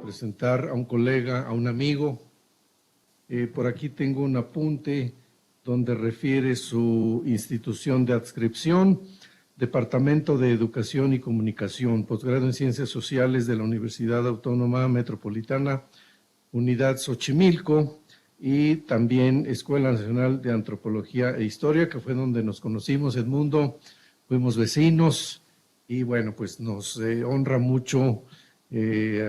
Presentar a un colega, a un amigo. Por aquí tengo un apunte donde refiere su institución de adscripción, Departamento de Educación y Comunicación, posgrado en Ciencias Sociales de la Universidad Autónoma Metropolitana, Unidad Xochimilco, y también Escuela Nacional de Antropología e Historia, que fue donde nos conocimos, Edmundo, fuimos vecinos, y bueno, pues nos honra mucho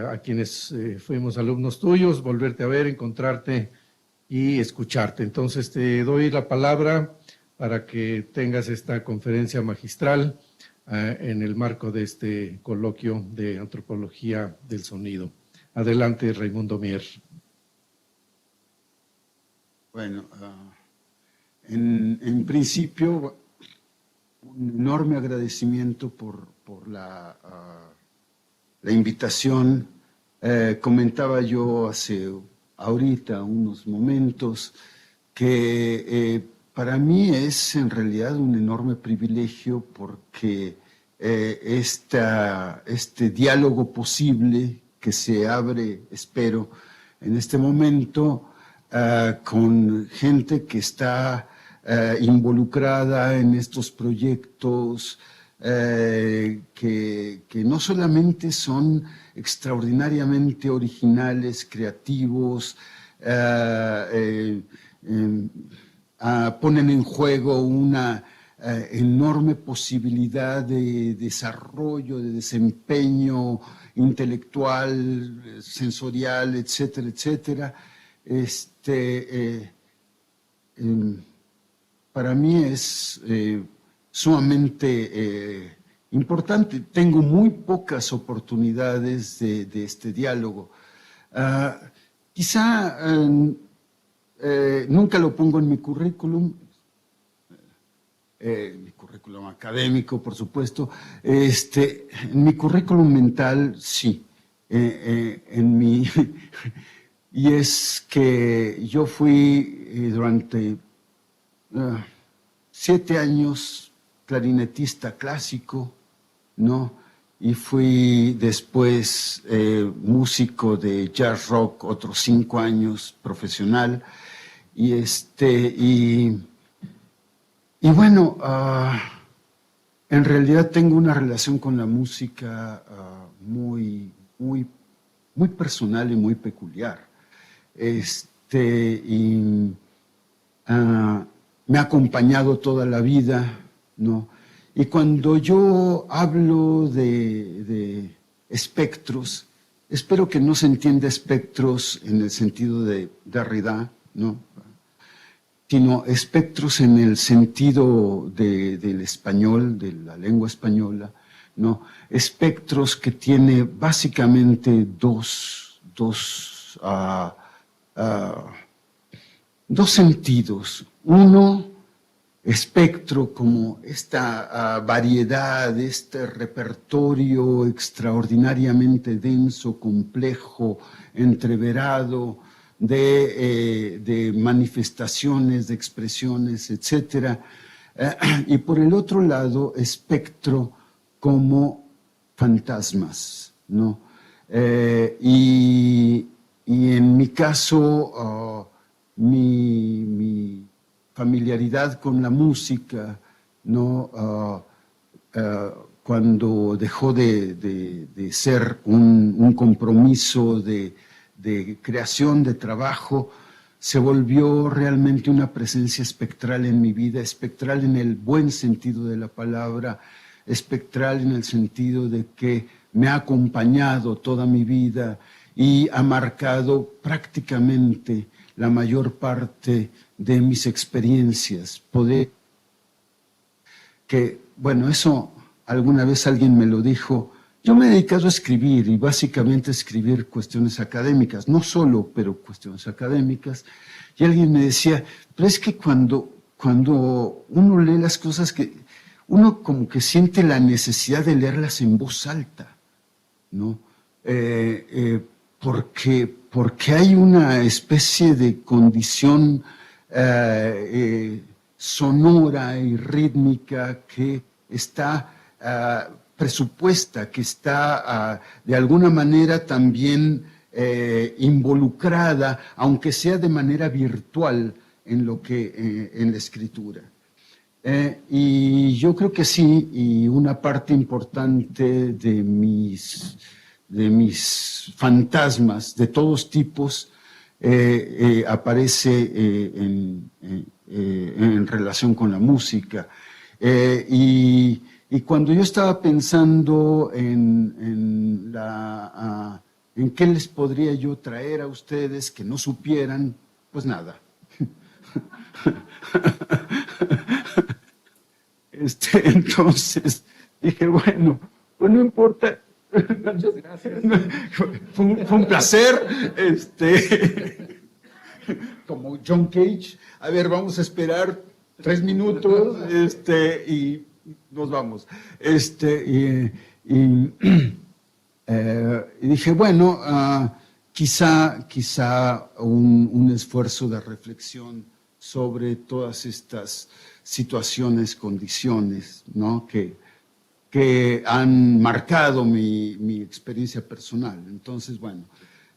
a quienes fuimos alumnos tuyos, volverte a ver, encontrarte y escucharte. Entonces te doy la palabra para que tengas esta conferencia magistral en el marco de este coloquio de antropología del sonido. Adelante, Raimundo Mier. Bueno, en principio, un enorme agradecimiento por la invitación. Comentaba yo ahorita, unos momentos, que para mí es en realidad un enorme privilegio porque este diálogo posible que se abre, espero, en este momento, con gente que está involucrada en estos proyectos, que no solamente son extraordinariamente originales, creativos, ponen en juego una enorme posibilidad de desarrollo, de desempeño intelectual, sensorial, etcétera, etcétera. Para mí es sumamente importante. Tengo muy pocas oportunidades de este diálogo. Quizá nunca lo pongo en mi currículum académico, por supuesto. En mi currículum mental, sí. Y es que yo fui durante 7 años clarinetista clásico, ¿no? Y fui después músico de jazz rock, otros 5 años profesional. Y bueno, en realidad tengo una relación con la música muy personal y muy peculiar. Me ha acompañado toda la vida, ¿no? Y cuando yo hablo de espectros, espero que no se entienda espectros en el sentido de Derrida, ¿no? Sino espectros en el sentido del español, de la lengua española, ¿no? Espectros que tiene básicamente dos sentidos. Uno, espectro como esta variedad, este repertorio extraordinariamente denso, complejo, entreverado de manifestaciones, de expresiones, etc. Y por el otro lado, espectro como fantasmas, ¿no? Y en mi caso, mi familiaridad con la música, ¿no? Cuando dejó de ser un compromiso de creación, de trabajo, se volvió realmente una presencia espectral en mi vida, espectral en el buen sentido de la palabra, espectral en el sentido de que me ha acompañado toda mi vida y ha marcado prácticamente la mayor parte de mis experiencias. Bueno, eso alguna vez alguien me lo dijo, Yo me he dedicado a escribir y básicamente a escribir cuestiones académicas, no solo, pero cuestiones académicas. Y alguien me decía, pero es que cuando uno lee las cosas, que uno como que siente la necesidad de leerlas en voz alta, ¿no? Porque hay una especie de condición sonora y rítmica que está presupuesta, que está de alguna manera también involucrada, aunque sea de manera virtual, en la escritura. Y yo creo que sí, y una parte importante de mis fantasmas de todos tipos aparece en relación con la música. Y cuando yo estaba pensando en qué les podría yo traer a ustedes que no supieran, pues nada. Entonces dije, bueno, pues no importa. Muchas gracias. Fue un placer. Como John Cage. A ver, vamos a esperar 3 minutos y nos vamos. Y dije, bueno, quizá un esfuerzo de reflexión sobre todas estas situaciones, condiciones, ¿no? que han marcado mi experiencia personal. Entonces, bueno,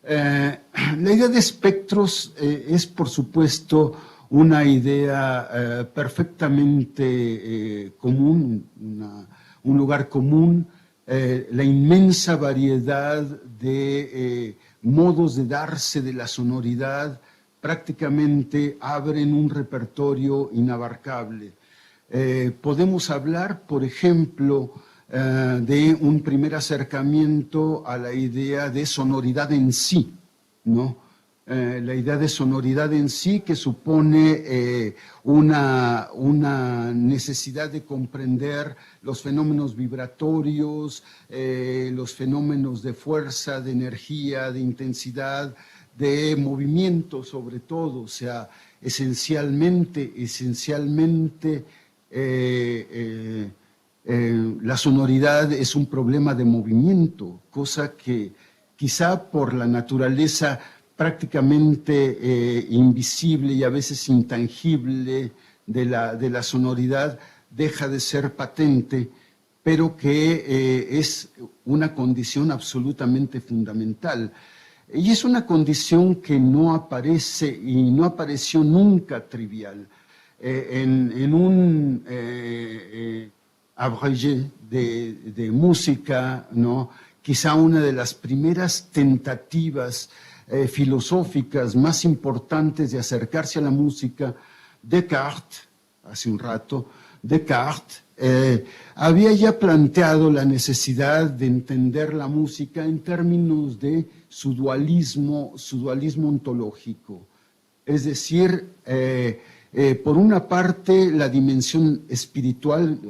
la idea de espectros es, por supuesto, una idea perfectamente común, un lugar común, la inmensa variedad de modos de darse de la sonoridad prácticamente abren un repertorio inabarcable. Podemos hablar, por ejemplo, de un primer acercamiento a la idea de sonoridad en sí, ¿no? La idea de sonoridad en sí, que supone una necesidad de comprender los fenómenos vibratorios, los fenómenos de fuerza, de energía, de intensidad, de movimiento sobre todo. O sea, esencialmente la sonoridad es un problema de movimiento, cosa que quizá por la naturaleza prácticamente invisible y a veces intangible de la sonoridad deja de ser patente, pero que es una condición absolutamente fundamental. Y es una condición que no aparece y no apareció nunca trivial. En un abrégé de música, ¿no? Quizá una de las primeras tentativas filosóficas más importantes de acercarse a la música, Descartes, hace un rato, Descartes había ya planteado la necesidad de entender la música en términos de su dualismo ontológico. Es decir, por una parte la dimensión espiritual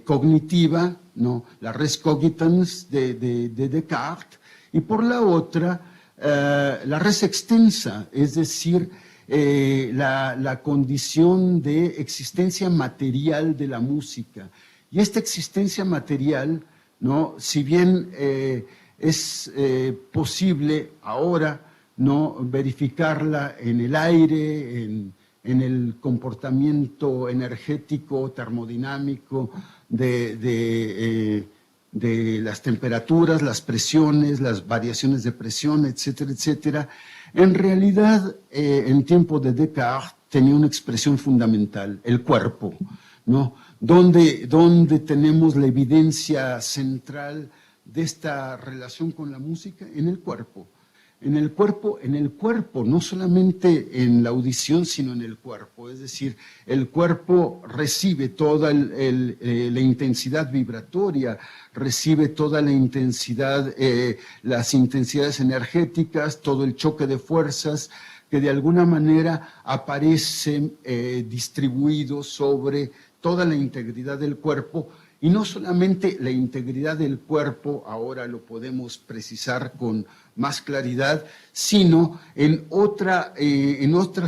cognitiva, ¿no? La res cogitans de Descartes, y por la otra la res extensa, es decir, la condición de existencia material de la música. Y esta existencia material, ¿no? Si bien es posible ahora, ¿no? Verificarla en el aire, en el comportamiento energético, termodinámico de las temperaturas, las presiones, las variaciones de presión, etcétera, etcétera. En realidad, en tiempo de Descartes, tenía una expresión fundamental, el cuerpo, ¿no? Donde tenemos la evidencia central de esta relación con la música, en el cuerpo. En el cuerpo, no solamente en la audición, sino en el cuerpo. Es decir, el cuerpo recibe toda la intensidad vibratoria, recibe toda la intensidad, las intensidades energéticas, todo el choque de fuerzas que de alguna manera aparecen distribuidos sobre toda la integridad del cuerpo Y no solamente la integridad del cuerpo, ahora lo podemos precisar con más claridad, sino en otra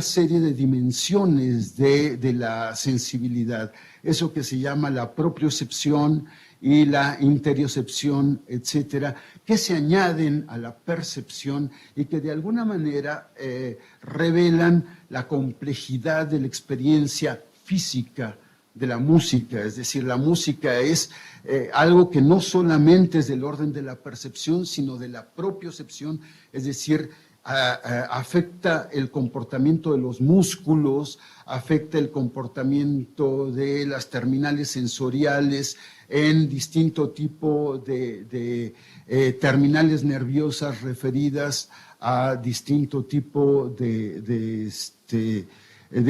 serie de dimensiones de la sensibilidad. Eso que se llama la propiocepción y la interiocepción, etcétera, que se añaden a la percepción y que de alguna manera revelan la complejidad de la experiencia física de la música. Es decir, la música es algo que no solamente es del orden de la percepción, sino de la propiocepción, es decir, afecta el comportamiento de los músculos, afecta el comportamiento de las terminales sensoriales en distinto tipo de terminales nerviosas referidas a distinto tipo de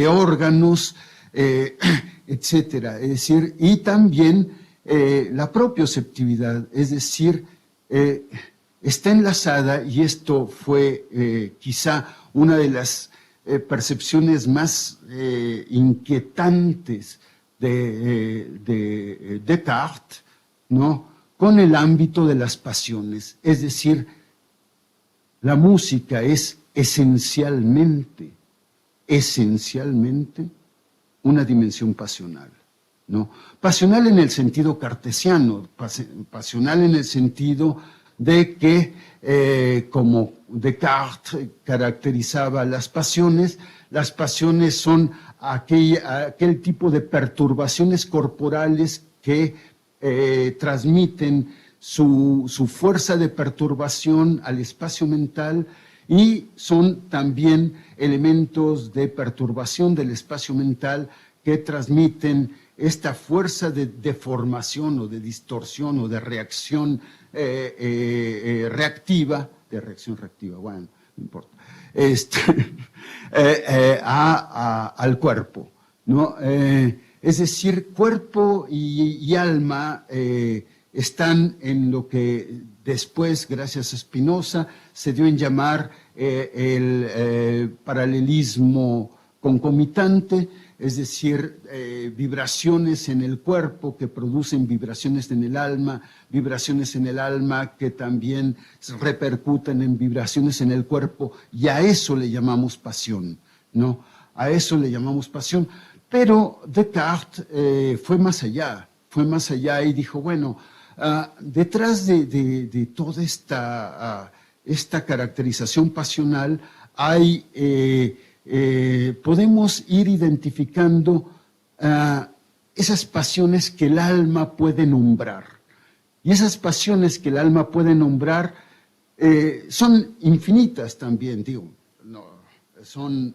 órganos, etcétera. Es decir, y también la propioceptividad, es decir, está enlazada, y esto fue quizá una de las percepciones más inquietantes de Descartes, ¿no?, con el ámbito de las pasiones. Es decir, la música es esencialmente una dimensión pasional, ¿no? Pasional en el sentido cartesiano, pasional en el sentido de que, como Descartes caracterizaba las pasiones son aquel tipo de perturbaciones corporales que transmiten su fuerza de perturbación al espacio mental, y son también elementos de perturbación del espacio mental que transmiten esta fuerza de deformación o de distorsión o de reacción reactiva, bueno, no importa, al cuerpo, ¿no? Es decir, cuerpo y alma están en lo que después, gracias a Spinoza, se dio en llamar el paralelismo concomitante, es decir, vibraciones en el cuerpo que producen vibraciones en el alma que también repercuten en vibraciones en el cuerpo, y a eso le llamamos pasión, ¿no? A eso le llamamos pasión. Pero Descartes fue más allá y dijo, bueno, detrás de toda esta caracterización pasional hay, podemos ir identificando esas pasiones que el alma puede nombrar. Y esas pasiones que el alma puede nombrar son infinitas también, digo, no, son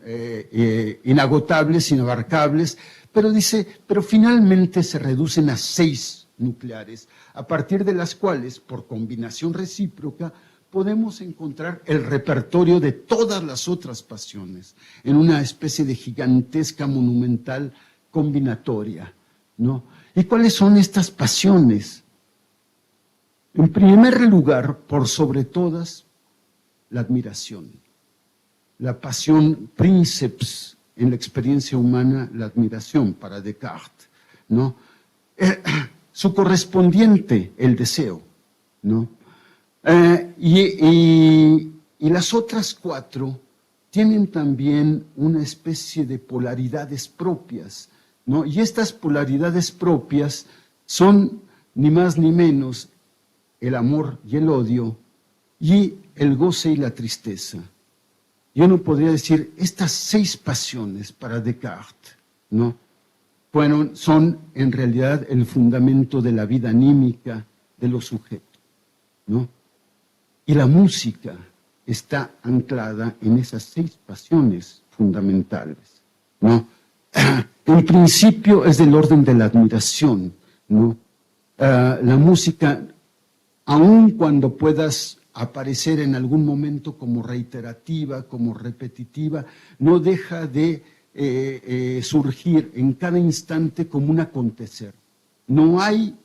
inagotables, inabarcables, pero finalmente se reducen a 6 nucleares, a partir de las cuales, por combinación recíproca, podemos encontrar el repertorio de todas las otras pasiones en una especie de gigantesca, monumental combinatoria, ¿no? ¿Y cuáles son estas pasiones? En primer lugar, por sobre todas, la admiración. La pasión princeps en la experiencia humana, la admiración para Descartes, ¿no? Su correspondiente, el deseo, ¿no? Y las otras 4 tienen también una especie de polaridades propias, ¿no? Y estas polaridades propias son ni más ni menos el amor y el odio, y el goce y la tristeza. Yo no podría decir estas 6 pasiones para Descartes, ¿no? Bueno, son en realidad el fundamento de la vida anímica de los sujetos, ¿no? Y la música está anclada en esas 6 pasiones fundamentales, ¿no? En principio es del orden de la admiración, ¿no? La música, aun cuando puedas aparecer en algún momento como reiterativa, como repetitiva, no deja de surgir en cada instante como un acontecer. No hay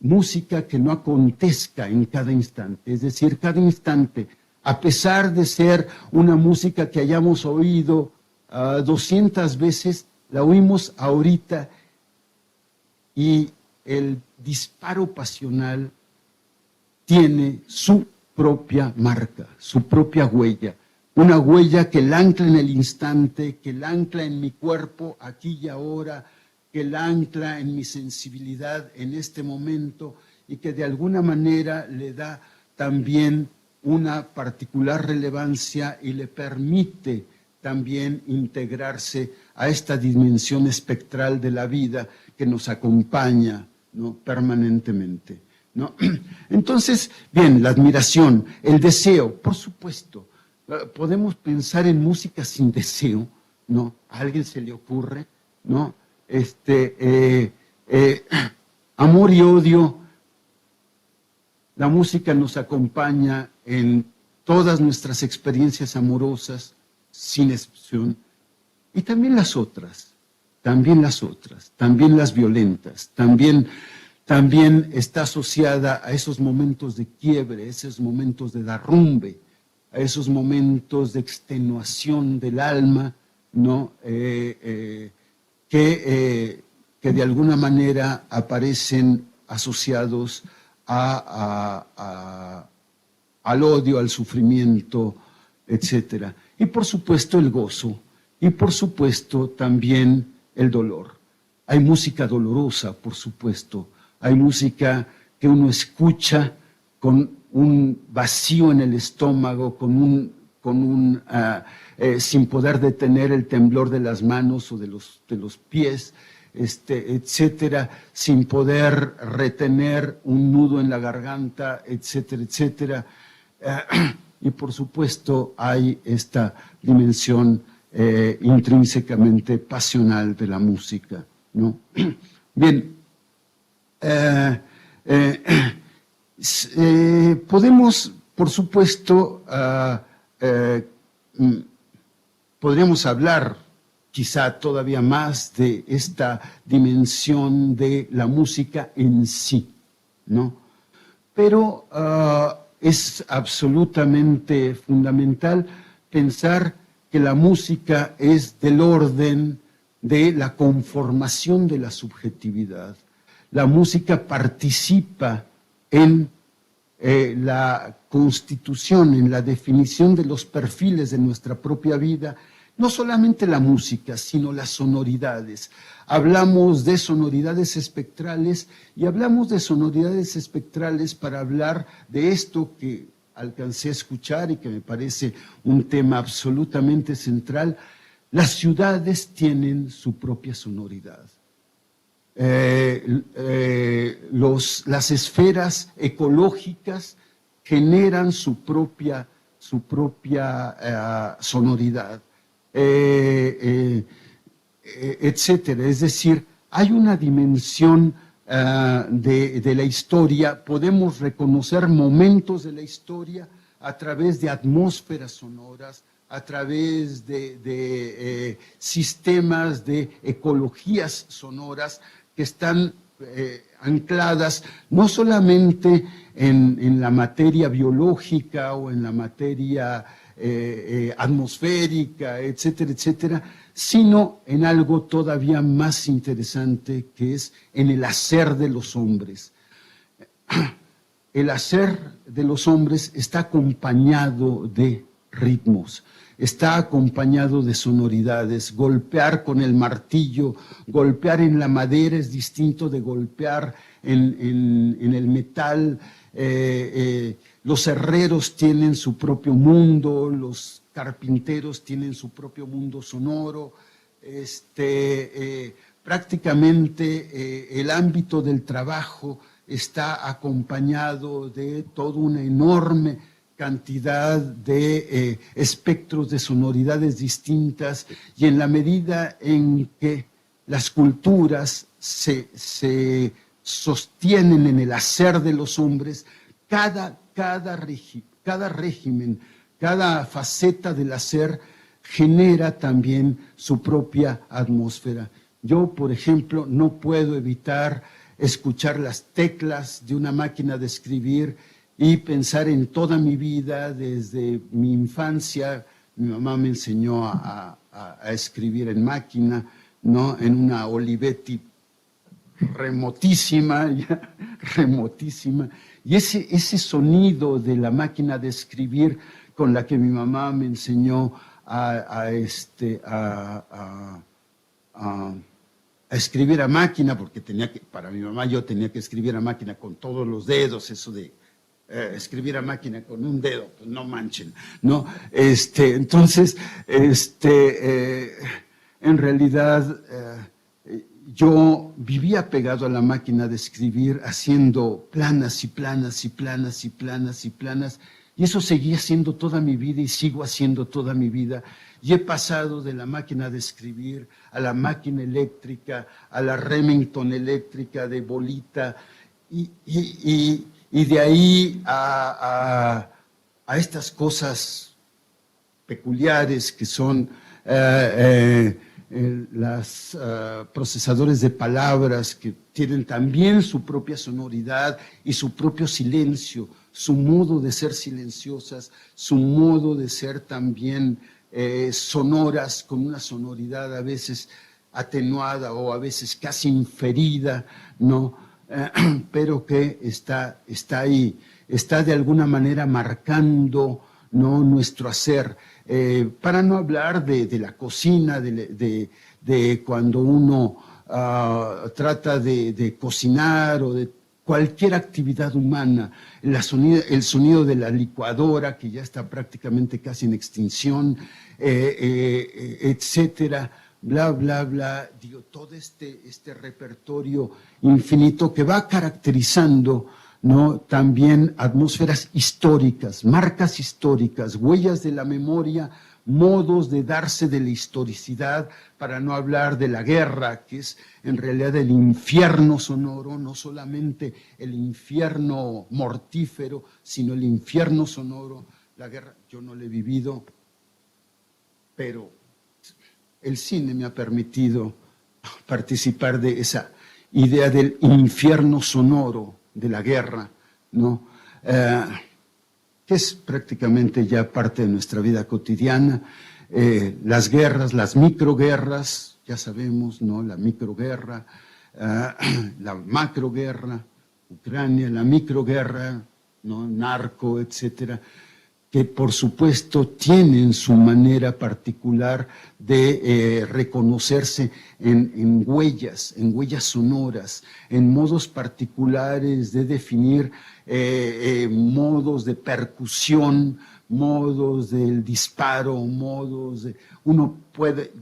música que no acontezca en cada instante, es decir, cada instante, a pesar de ser una música que hayamos oído 200 veces, la oímos ahorita, y el disparo pasional tiene su propia marca, su propia huella. Una huella que la ancla en el instante, que la ancla en mi cuerpo aquí y ahora, que la ancla en mi sensibilidad en este momento y que de alguna manera le da también una particular relevancia y le permite también integrarse a esta dimensión espectral de la vida que nos acompaña, ¿no?, permanentemente, ¿no? Entonces, bien, la admiración, el deseo, por supuesto. Podemos pensar en música sin deseo, ¿no? ¿A alguien se le ocurre? ¿No? Amor y odio. La música nos acompaña en todas nuestras experiencias amorosas, sin excepción, y también las otras, también las violentas, también está asociada a esos momentos de quiebre, esos momentos de derrumbe, a esos momentos de extenuación del alma, ¿no? Que de alguna manera aparecen asociados al odio, al sufrimiento, etc. Y por supuesto el gozo, y por supuesto también el dolor. Hay música dolorosa, por supuesto, hay música que uno escucha con un vacío en el estómago, sin poder detener el temblor de las manos o de los pies, etcétera, sin poder retener un nudo en la garganta, etcétera, etcétera. Y por supuesto hay esta dimensión intrínsecamente pasional de la música, ¿no? Bien, podemos, por supuesto, podríamos hablar quizá todavía más de esta dimensión de la música en sí, ¿no? Pero es absolutamente fundamental pensar que la música es del orden de la conformación de la subjetividad. La música participa en la constitución, en la definición de los perfiles de nuestra propia vida, no solamente la música, sino las sonoridades. Hablamos de sonoridades espectrales y hablamos de sonoridades espectrales para hablar de esto que alcancé a escuchar y que me parece un tema absolutamente central. Las ciudades tienen su propia sonoridad. Las esferas ecológicas generan su propia sonoridad, etcétera. Es decir, hay una dimensión de la historia, podemos reconocer momentos de la historia a través de atmósferas sonoras, a través de sistemas de ecologías sonoras que están ancladas no solamente en la materia biológica o en la materia atmosférica, etcétera, etcétera, sino en algo todavía más interesante, que es en el hacer de los hombres. El hacer de los hombres está acompañado de ritmos, está acompañado de sonoridades. Golpear con el martillo, golpear en la madera es distinto de golpear en el metal. Los herreros tienen su propio mundo, los carpinteros tienen su propio mundo sonoro. Prácticamente el ámbito del trabajo está acompañado de toda una enorme cantidad de espectros de sonoridades distintas, y en la medida en que las culturas se sostienen en el hacer de los hombres, cada régimen, cada faceta del hacer genera también su propia atmósfera. Yo, por ejemplo, no puedo evitar escuchar las teclas de una máquina de escribir y pensar en toda mi vida, desde mi infancia. Mi mamá me enseñó a escribir en máquina, ¿no?, en una Olivetti remotísima, ya, remotísima. Y ese sonido de la máquina de escribir con la que mi mamá me enseñó a escribir a máquina, porque para mi mamá yo tenía que escribir a máquina con todos los dedos, eso de escribir a máquina con un dedo, pues no manchen, ¿no? Entonces, en realidad yo vivía pegado a la máquina de escribir, haciendo planas y planas y planas y planas y planas, y eso seguía haciendo toda mi vida y sigo haciendo toda mi vida. Y he pasado de la máquina de escribir a la máquina eléctrica, a la Remington eléctrica de bolita, y de ahí a estas cosas peculiares que son los procesadores de palabras, que tienen también su propia sonoridad y su propio silencio, su modo de ser silenciosas, su modo de ser también sonoras, con una sonoridad a veces atenuada o a veces casi inferida, ¿no? Pero que está ahí, está de alguna manera marcando, ¿no?, nuestro hacer. Para no hablar de la cocina, de cuando uno trata de cocinar o de cualquier actividad humana, el sonido de la licuadora, que ya está prácticamente casi en extinción, etcétera, bla, bla, bla. Digo, todo este repertorio infinito que va caracterizando, ¿no?, también atmósferas históricas, marcas históricas, huellas de la memoria, modos de darse de la historicidad, para no hablar de la guerra, que es en realidad el infierno sonoro, no solamente el infierno mortífero, sino el infierno sonoro. La guerra yo no la he vivido, pero el cine me ha permitido participar de esa idea del infierno sonoro de la guerra, ¿no? Que es prácticamente ya parte de nuestra vida cotidiana. Las guerras, las microguerras, ya sabemos, ¿no? La microguerra, la macroguerra, Ucrania, la microguerra, ¿no?, narco, etcétera, que por supuesto tienen su manera particular de reconocerse en huellas sonoras, en modos particulares de definir modos de percusión, modos del disparo, modos de...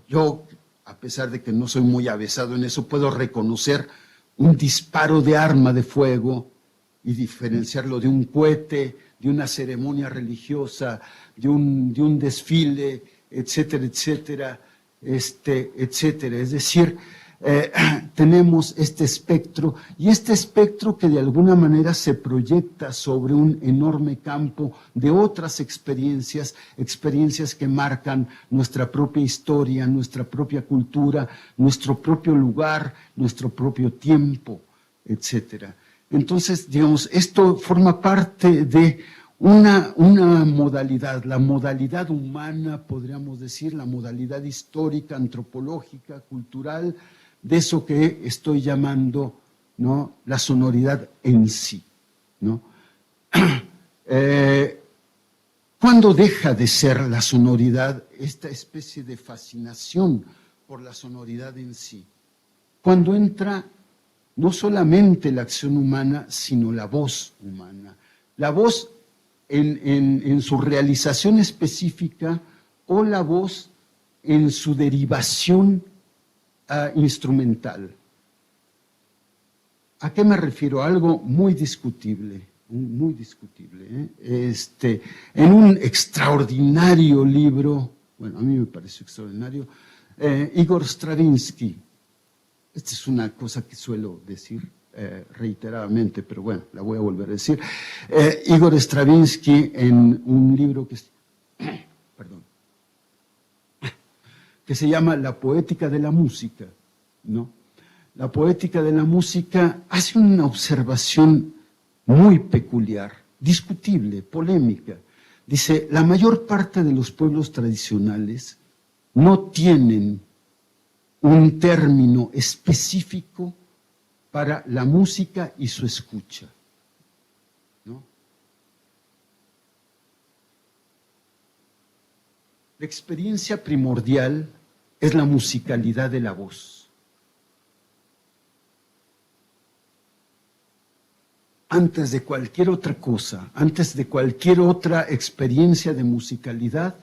yo, a pesar de que no soy muy avesado en eso, puedo reconocer un disparo de arma de fuego y diferenciarlo de un cohete, de una ceremonia religiosa, de un desfile, etcétera, etcétera, etcétera. Es decir, tenemos este espectro, y este espectro que de alguna manera se proyecta sobre un enorme campo de otras experiencias que marcan nuestra propia historia, nuestra propia cultura, nuestro propio lugar, nuestro propio tiempo, etcétera. Entonces, digamos, esto forma parte de una modalidad, la modalidad humana, podríamos decir, la modalidad histórica, antropológica, cultural, de eso que estoy llamando, ¿no?, la sonoridad en sí, ¿no? ¿Cuándo deja de ser la sonoridad esta especie de fascinación por la sonoridad en sí? Cuando entra no solamente la acción humana, sino la voz humana. La voz en su realización específica o la voz en su derivación instrumental. ¿A qué me refiero? Algo muy discutible, muy discutible. En un extraordinario libro, bueno, a mí me pareció extraordinario, Igor Stravinsky. Esta es una cosa que suelo decir reiteradamente, pero bueno, la voy a volver a decir. Igor Stravinsky, en un libro que se llama La poética de la música, ¿no? La poética de la música hace una observación muy peculiar, discutible, polémica. Dice, la mayor parte de los pueblos tradicionales no tienen un término específico para la música y su escucha, ¿no? La experiencia primordial es la musicalidad de la voz. Antes de cualquier otra cosa, antes de cualquier otra experiencia de musicalidad,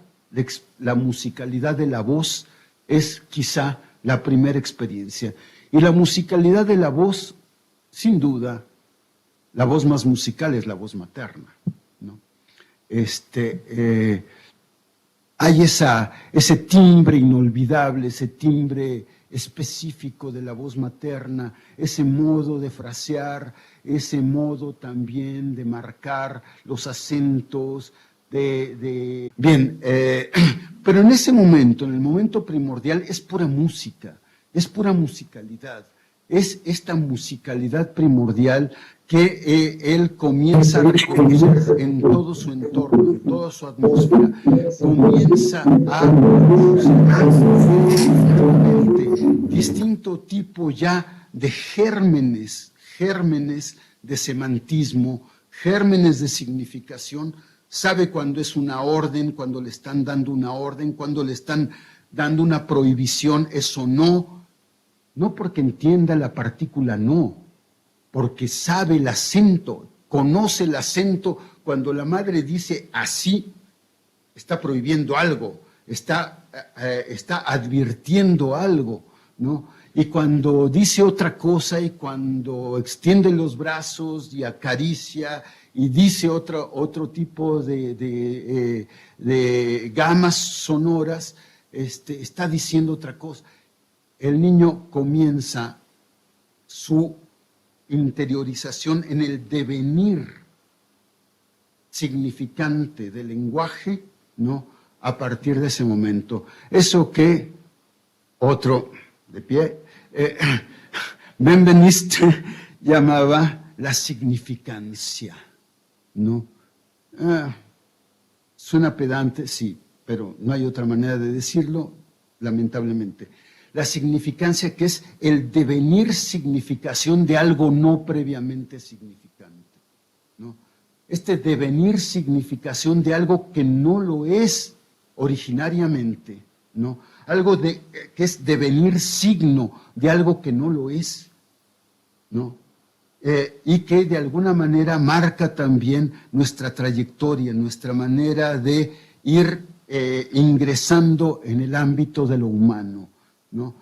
la musicalidad de la voz es quizá la primera experiencia. Y la musicalidad de la voz, sin duda, la voz más musical es la voz materna, ¿no? Hay ese timbre inolvidable, ese timbre específico de la voz materna, ese modo de frasear, ese modo también de marcar los acentos, Bien, pero en ese momento, en el momento primordial, es pura música, es pura musicalidad, es esta musicalidad primordial que él comienza a reconocer en todo su entorno, en toda su atmósfera, comienza a distinto tipo ya de gérmenes de semantismo, gérmenes de significación. Sabe cuando es una orden, cuando le están dando una orden, cuando le están dando una prohibición, eso no porque entienda la partícula no, porque sabe el acento, conoce el acento. Cuando la madre dice así, está prohibiendo algo, está advirtiendo algo, ¿no? Y cuando dice otra cosa y cuando extiende los brazos y acaricia y dice otro tipo de gamas sonoras, está diciendo otra cosa. El niño comienza su interiorización en el devenir significante del lenguaje, ¿no? A partir de ese momento. Eso que otro de pie, Benveniste llamaba la significancia, ¿no? Suena pedante, sí, pero no hay otra manera de decirlo, lamentablemente. La significancia, que es el devenir significación de algo no previamente significante, ¿no? Este devenir significación de algo que no lo es originariamente, ¿no? Algo que es devenir signo de algo que no lo es, ¿no? Y que de alguna manera marca también nuestra trayectoria, nuestra manera de ir ingresando en el ámbito de lo humano, ¿no?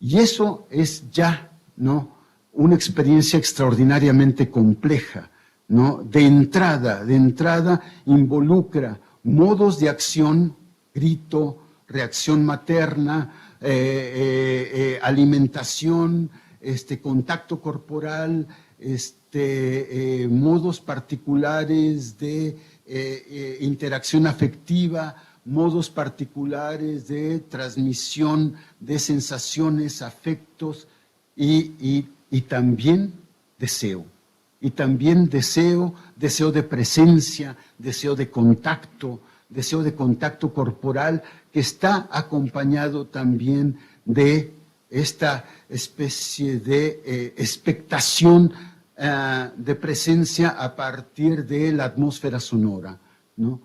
Y eso es ya, ¿no?, una experiencia extraordinariamente compleja, ¿no? De entrada involucra modos de acción, grito, reacción materna, alimentación, contacto corporal, modos particulares de interacción afectiva, modos particulares de transmisión de sensaciones, afectos y también deseo. Y también deseo de presencia, deseo de contacto corporal, que está acompañado también de esta especie de expectación de presencia a partir de la atmósfera sonora, ¿no?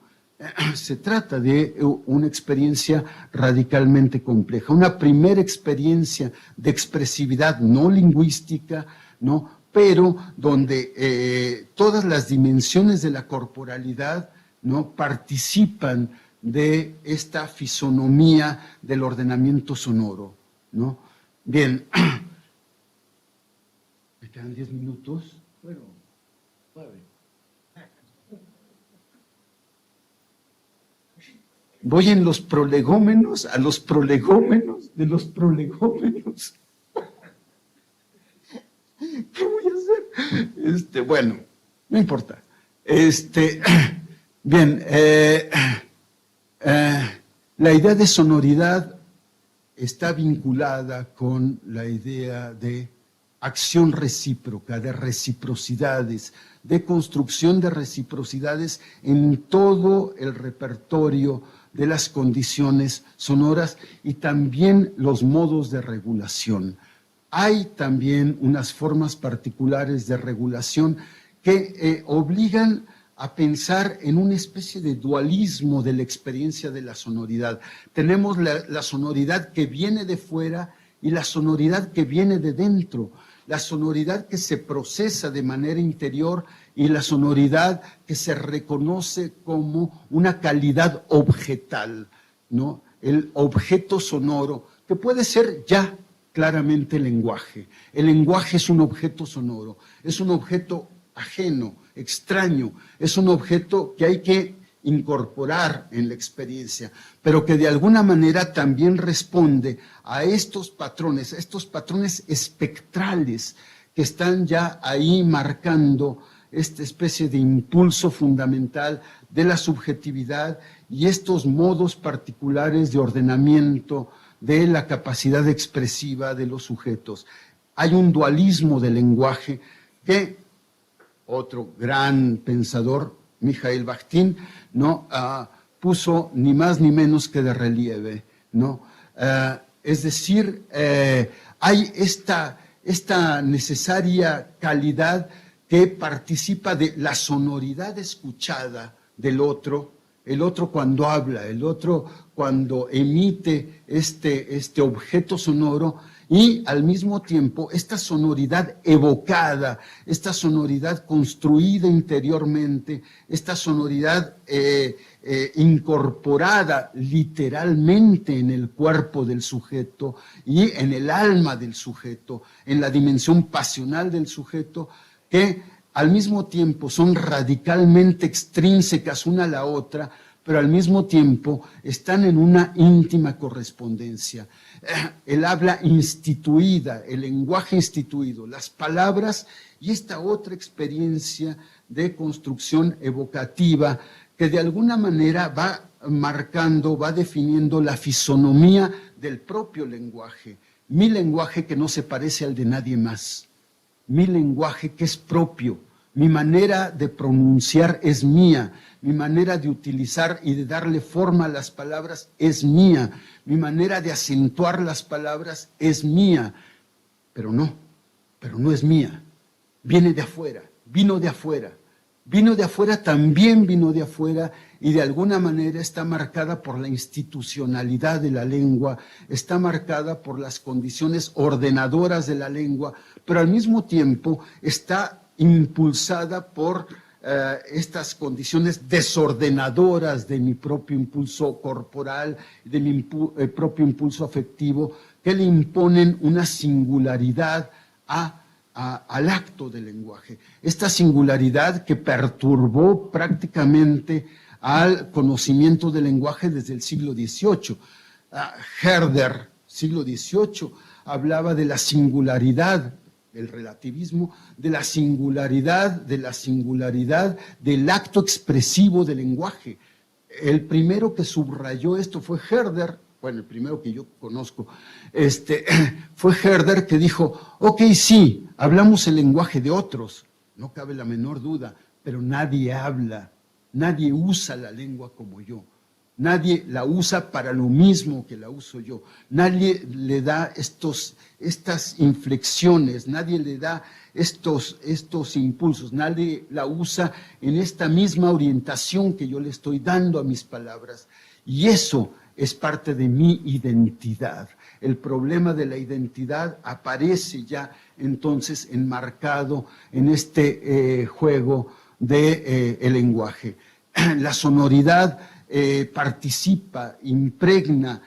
Se trata de una experiencia radicalmente compleja, una primera experiencia de expresividad no lingüística, ¿no?, pero donde todas las dimensiones de la corporalidad, ¿no?, participan de esta fisonomía del ordenamiento sonoro, ¿no? Bien, me quedan 10 minutos. Bueno, 9. Voy en los prolegómenos, a los prolegómenos de los prolegómenos. ¿Qué voy a hacer? Bueno, no importa. Bien, la idea de sonoridad está vinculada con la idea de acción recíproca, de reciprocidades, de construcción de reciprocidades en todo el repertorio de las condiciones sonoras y también los modos de regulación. hay también unas formas particulares de regulación que obligan a pensar en una especie de dualismo de la experiencia de la sonoridad. Tenemos la sonoridad que viene de fuera y la sonoridad que viene de dentro, la sonoridad que se procesa de manera interior y la sonoridad que se reconoce como una calidad objetal, ¿no? El objeto sonoro, que puede ser ya claramente el lenguaje. El lenguaje es un objeto sonoro, es un objeto ajeno, extraño, es un objeto que hay que incorporar en la experiencia, pero que de alguna manera también responde a estos patrones espectrales que están ya ahí marcando esta especie de impulso fundamental de la subjetividad y estos modos particulares de ordenamiento de la capacidad expresiva de los sujetos. Hay un dualismo del lenguaje que otro gran pensador, Mikhail Bakhtin, ¿no? Puso ni más ni menos que de relieve, ¿no? Es decir, hay esta necesaria calidad que participa de la sonoridad escuchada del otro, el otro cuando habla, el otro cuando emite este objeto sonoro, y al mismo tiempo esta sonoridad evocada, esta sonoridad construida interiormente, esta sonoridad incorporada literalmente en el cuerpo del sujeto y en el alma del sujeto, en la dimensión pasional del sujeto, que al mismo tiempo son radicalmente extrínsecas una a la otra, pero al mismo tiempo están en una íntima correspondencia. El habla instituida, el lenguaje instituido, las palabras y esta otra experiencia de construcción evocativa que de alguna manera va marcando, va definiendo la fisonomía del propio lenguaje. Mi lenguaje que no se parece al de nadie más, mi lenguaje que es propio, mi manera de pronunciar es mía, mi manera de utilizar y de darle forma a las palabras es mía, mi manera de acentuar las palabras es mía, pero no es mía, viene de afuera, vino de afuera, también vino de afuera y de alguna manera está marcada por la institucionalidad de la lengua, está marcada por las condiciones ordenadoras de la lengua, pero al mismo tiempo está impulsada por estas condiciones desordenadoras de mi propio impulso corporal, de mi propio impulso afectivo, que le imponen una singularidad al acto del lenguaje. Esta singularidad que perturbó prácticamente al conocimiento del lenguaje desde el siglo XVIII. Herder, siglo XVIII, hablaba de la singularidad, el relativismo, de la singularidad del acto expresivo del lenguaje. El primero que subrayó esto fue Herder, bueno, el primero que yo conozco, fue Herder, que dijo, ok, sí, hablamos el lenguaje de otros, no cabe la menor duda, pero nadie habla, nadie usa la lengua como yo. Nadie la usa para lo mismo que la uso yo. Nadie le da estas inflexiones, nadie le da estos impulsos, nadie la usa en esta misma orientación que yo le estoy dando a mis palabras. Y eso es parte de mi identidad. El problema de la identidad aparece ya entonces enmarcado en este juego del lenguaje. La sonoridad participa, impregna,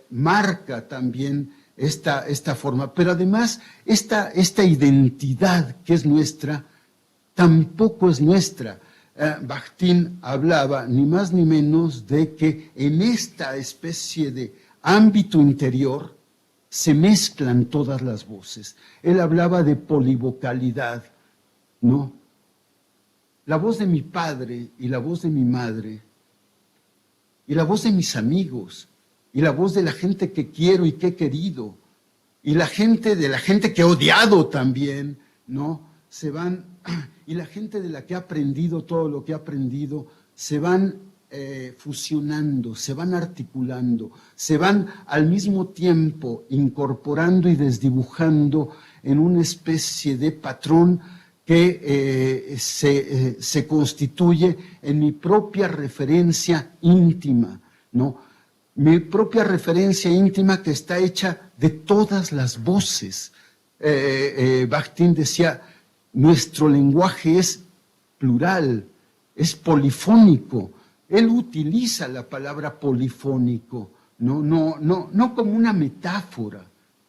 marca también esta forma, pero además esta identidad que es nuestra, tampoco es nuestra. Bakhtin hablaba ni más ni menos de que en esta especie de ámbito interior se mezclan todas las voces. Él hablaba de polivocalidad, ¿no? La voz de mi padre y la voz de mi madre y la voz de mis amigos, y la voz de la gente que quiero y que he querido, y la gente que he odiado también, ¿no? Y la gente de la que he aprendido todo lo que he aprendido, se van fusionando, se van articulando, se van al mismo tiempo incorporando y desdibujando en una especie de patrón que se constituye en mi propia referencia íntima, ¿no? Mi propia referencia íntima que está hecha de todas las voces. Bakhtin decía, nuestro lenguaje es plural, es polifónico. Él utiliza la palabra polifónico, no como una metáfora,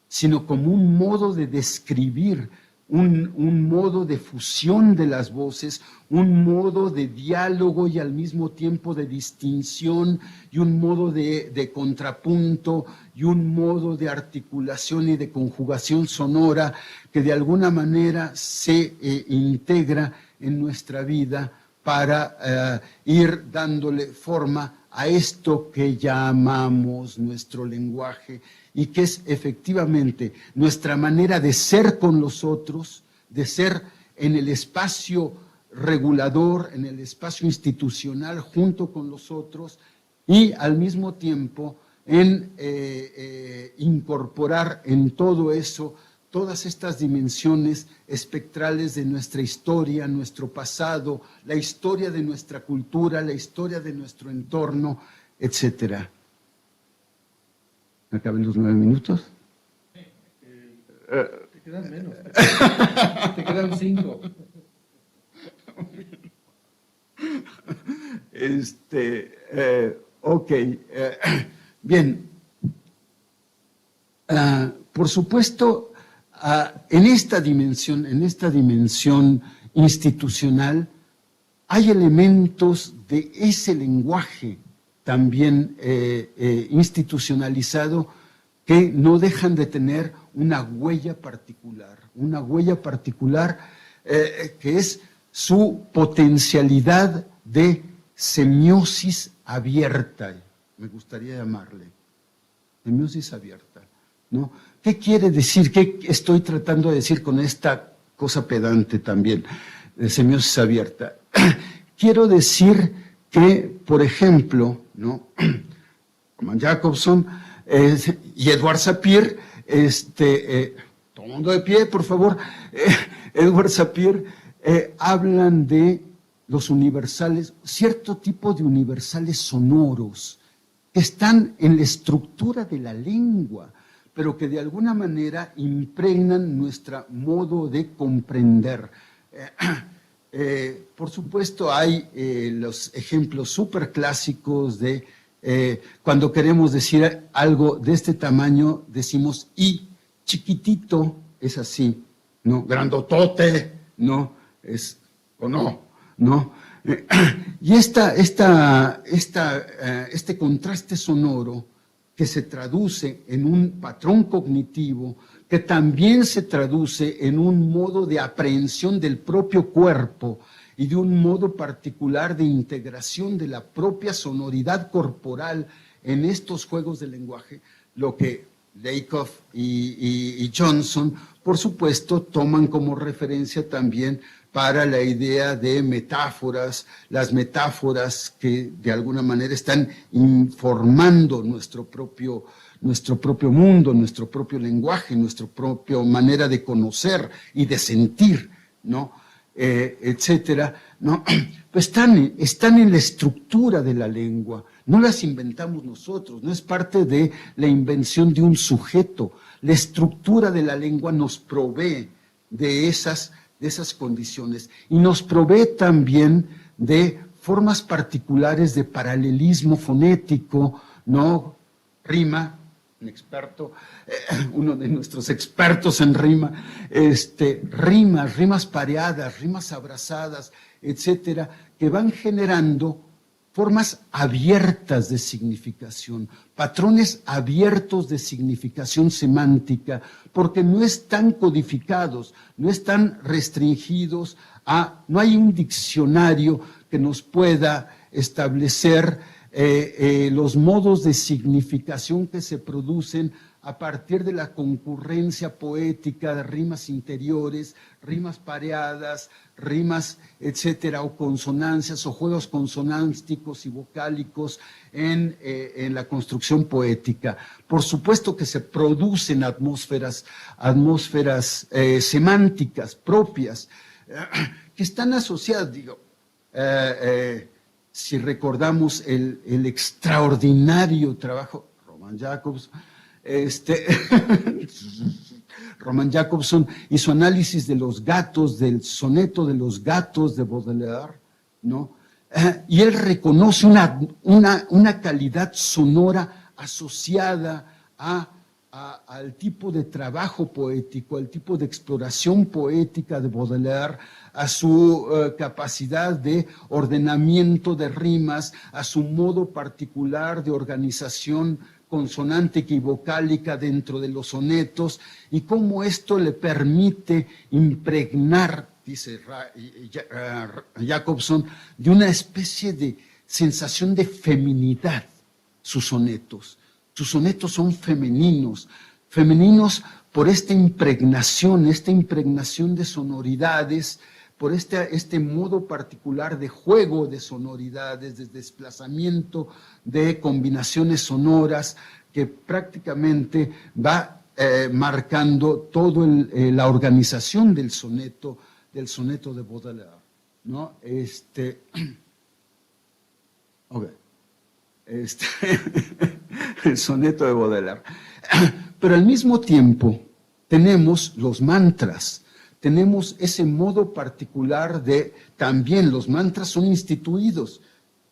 sino como un modo de describir, un modo de fusión de las voces, un modo de diálogo y al mismo tiempo de distinción, y un modo de contrapunto, y un modo de articulación y de conjugación sonora que de alguna manera se integra en nuestra vida para ir dándole forma a esto que llamamos nuestro lenguaje y que es efectivamente nuestra manera de ser con los otros, de ser en el espacio regulador, en el espacio institucional junto con los otros y al mismo tiempo en incorporar en todo eso todas estas dimensiones espectrales de nuestra historia, nuestro pasado, la historia de nuestra cultura, la historia de nuestro entorno, etcétera. ¿Me acaban los 9 minutos? Te quedan menos. Te quedan 5. Ok. Bien. Por supuesto, en esta dimensión institucional, hay elementos de ese lenguaje también institucionalizado que no dejan de tener una huella particular que es su potencialidad de semiosis abierta, me gustaría llamarle, semiosis abierta, ¿no? ¿Qué quiere decir? ¿Qué estoy tratando de decir con esta cosa pedante también, de semiosis abierta? Quiero decir que, por ejemplo, ¿no? Roman Jakobson y Edward Sapir, todo el mundo de pie, por favor, Edward Sapir, hablan de los universales, cierto tipo de universales sonoros que están en la estructura de la lengua, pero que de alguna manera impregnan nuestro modo de comprender. Por supuesto, hay los ejemplos súper clásicos de cuando queremos decir algo de este tamaño, decimos y, chiquitito es así, ¿no? Grandotote, ¿no? Es o no, ¿no? Y este contraste sonoro que se traduce en un patrón cognitivo, que también se traduce en un modo de aprehensión del propio cuerpo y de un modo particular de integración de la propia sonoridad corporal en estos juegos de lenguaje, lo que Lakoff y Johnson, por supuesto, toman como referencia también para la idea de metáforas, las metáforas que de alguna manera están informando nuestro propio mundo, nuestro propio lenguaje, nuestra propia manera de conocer y de sentir, ¿no? Etcétera, ¿no? Pues están en la estructura de la lengua, no las inventamos nosotros, no es parte de la invención de un sujeto. La estructura de la lengua nos provee de esas condiciones y nos provee también de formas particulares de paralelismo fonético, ¿no? Rima, un experto, uno de nuestros expertos en rima, rimas pareadas, rimas abrazadas, etcétera, que van generando formas abiertas de significación, patrones abiertos de significación semántica, porque no están codificados, no están restringidos no hay un diccionario que nos pueda establecer los modos de significación que se producen a partir de la concurrencia poética de rimas interiores, rimas pareadas, rimas, etcétera, o consonancias o juegos consonánticos y vocálicos en la construcción poética. Por supuesto que se producen atmósferas semánticas propias que están asociadas, digo, si recordamos el extraordinario trabajo, Roman Jakobson y su análisis de los gatos, del soneto de los gatos de Baudelaire, ¿no? Y él reconoce una calidad sonora asociada al tipo de trabajo poético, al tipo de exploración poética de Baudelaire, a su capacidad de ordenamiento de rimas, a su modo particular de organización consonántica y vocálica dentro de los sonetos, y cómo esto le permite impregnar, dice Jakobson, de una especie de sensación de feminidad sus sonetos. Sus sonetos son femeninos por esta impregnación de sonoridades, por este modo particular de juego de sonoridades, de desplazamiento de combinaciones sonoras que prácticamente va marcando toda la organización del soneto de Baudelaire, ¿no? El soneto de Baudelaire. Pero al mismo tiempo tenemos los mantras, tenemos ese modo particular también los mantras son instituidos,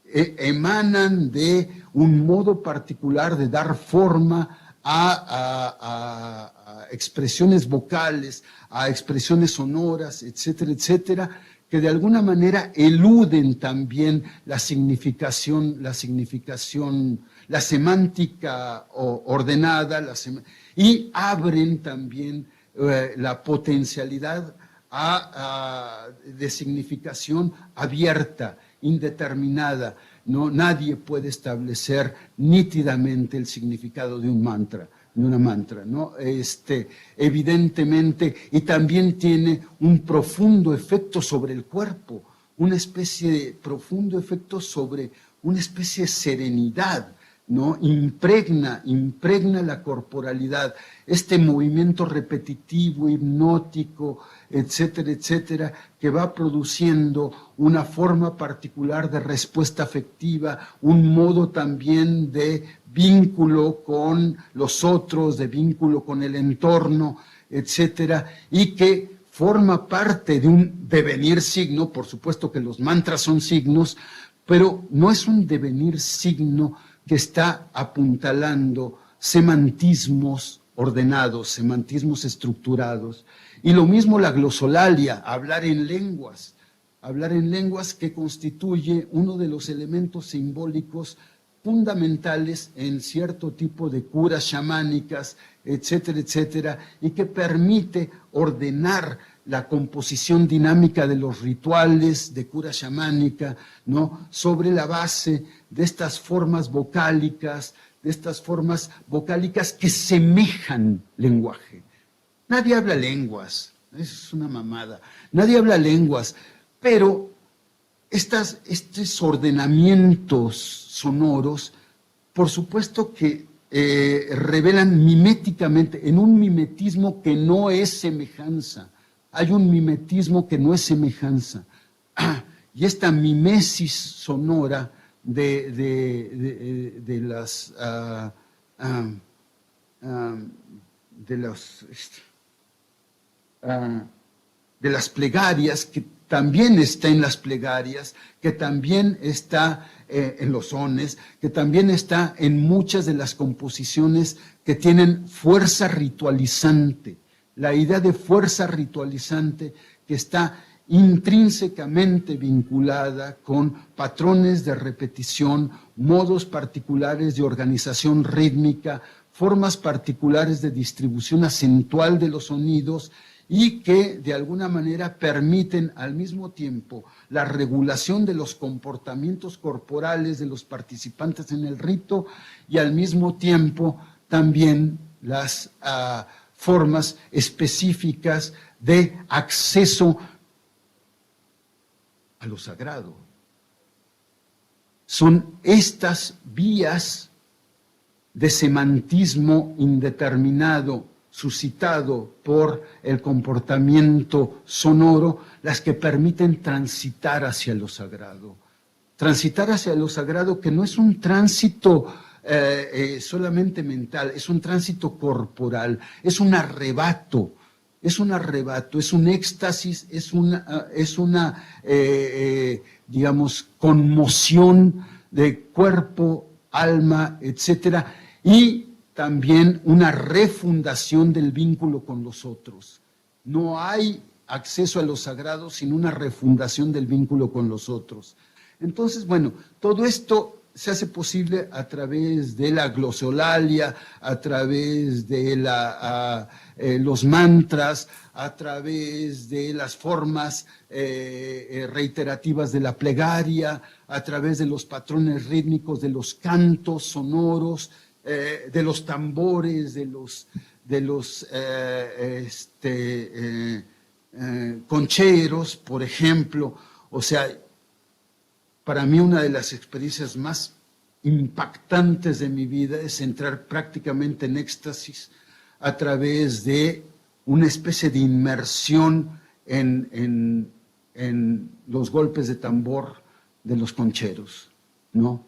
emanan de un modo particular de dar forma a expresiones vocales, a expresiones sonoras, etcétera, etcétera, que de alguna manera eluden también la semántica ordenada, y abren también la potencialidad de significación abierta, indeterminada. No, nadie puede establecer nítidamente el significado de un mantra, de una mantra, ¿no? Evidentemente, y también tiene un profundo efecto sobre el cuerpo, una especie de profundo efecto sobre una especie de serenidad, ¿no? Impregna la corporalidad, este movimiento repetitivo, hipnótico, etcétera, etcétera, que va produciendo una forma particular de respuesta afectiva, un modo también de vínculo con los otros, de vínculo con el entorno, etcétera, y que forma parte de un devenir signo. Por supuesto que los mantras son signos, pero no es un devenir signo que está apuntalando semantismos ordenados, semantismos estructurados. Y lo mismo la glosolalia, hablar en lenguas que constituye uno de los elementos simbólicos fundamentales en cierto tipo de curas chamánicas, etcétera, etcétera, y que permite ordenar la composición dinámica de los rituales de cura chamánica, ¿no? Sobre la base de estas formas vocálicas, que semejan lenguaje. Nadie habla lenguas, eso es una mamada. Nadie habla lenguas, pero estos ordenamientos sonoros, por supuesto que revelan miméticamente, en un mimetismo que no es semejanza. Hay un mimetismo que no es semejanza. Y esta mimesis sonora de las plegarias, que también está en las plegarias, que también está en los sones, que también está en muchas de las composiciones que tienen fuerza ritualizante. La idea de fuerza ritualizante que está intrínsecamente vinculada con patrones de repetición, modos particulares de organización rítmica, formas particulares de distribución acentual de los sonidos, y que de alguna manera permiten al mismo tiempo la regulación de los comportamientos corporales de los participantes en el rito, y al mismo tiempo también las formas específicas de acceso a lo sagrado. Son estas vías de semantismo indeterminado suscitado por el comportamiento sonoro las que permiten transitar hacia lo sagrado. Transitar hacia lo sagrado, que no es un tránsito solamente mental, es un tránsito corporal, es un arrebato, es un éxtasis, es una digamos, conmoción de cuerpo, alma, etcétera, y también una refundación del vínculo con los otros. No hay acceso a lo sagrado sin una refundación del vínculo con los otros. Entonces, bueno, todo esto se hace posible a través de la glosolalia, a través de los mantras, a través de las formas reiterativas de la plegaria, a través de los patrones rítmicos, de los cantos sonoros, de los tambores, de los concheros, por ejemplo. O sea, para mí una de las experiencias más impactantes de mi vida es entrar prácticamente en éxtasis a través de una especie de inmersión en los golpes de tambor de los concheros, ¿no?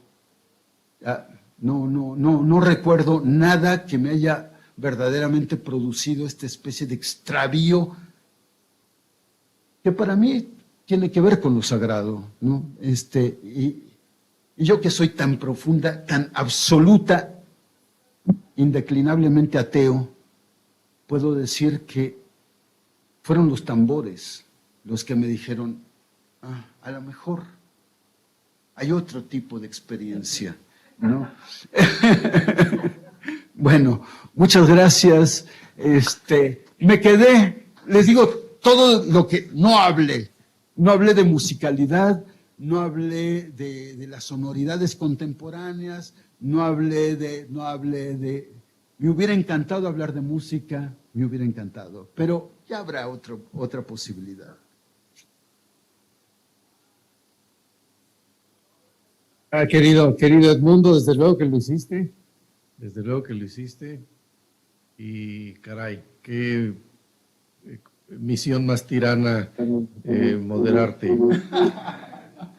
No recuerdo nada que me haya verdaderamente producido esta especie de extravío que para mí tiene que ver con lo sagrado, ¿no? Y yo que soy tan profunda, tan absoluta, indeclinablemente ateo, puedo decir que fueron los tambores los que me dijeron, a lo mejor hay otro tipo de experiencia, ¿no? Bueno, muchas gracias. Me quedé, les digo, todo lo que no hablé de musicalidad, no hablé de las sonoridades contemporáneas, no hablé de, me hubiera encantado hablar de música, me hubiera encantado, pero ya habrá otra posibilidad. Querido Edmundo, desde luego que lo hiciste. Desde luego que lo hiciste. Y caray, qué misión más tirana moderarte,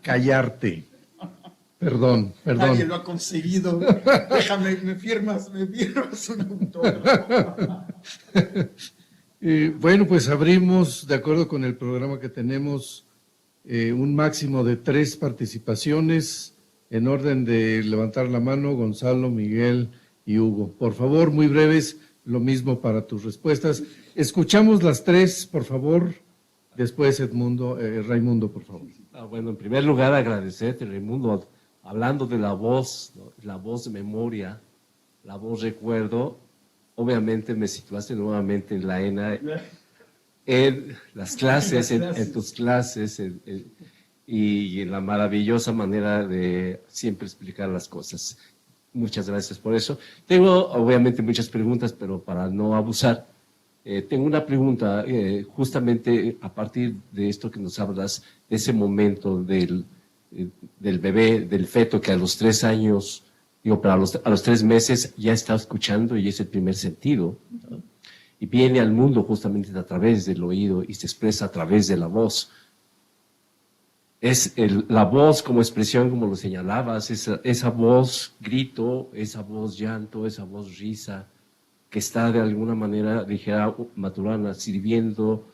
callarte. Perdón. Nadie lo ha conseguido. Déjame, me firmas un autógrafo. Bueno, pues abrimos, de acuerdo con el programa que tenemos, un máximo de 3 participaciones en orden de levantar la mano, Gonzalo, Miguel y Hugo. Por favor, muy breves, lo mismo para tus respuestas. Escuchamos las 3, por favor. Después, Raimundo, por favor. Bueno, en primer lugar, agradecerte, Raimundo, hablando de la voz, ¿no? La voz de memoria, la voz recuerdo. Obviamente me situaste nuevamente en la ENA, en las clases, en tus clases, y en la maravillosa manera de siempre explicar las cosas. Muchas gracias por eso. Tengo obviamente muchas preguntas, pero para no abusar, tengo una pregunta justamente a partir de esto que nos hablas, de ese momento del bebé, del feto que a los 3 años, pero a los 3 meses ya está escuchando y es el primer sentido, ¿no? Y viene al mundo justamente a través del oído y se expresa a través de la voz. Es la voz como expresión, como lo señalabas, esa voz grito, esa voz llanto, esa voz risa, que está de alguna manera, dijera Maturana, sirviendo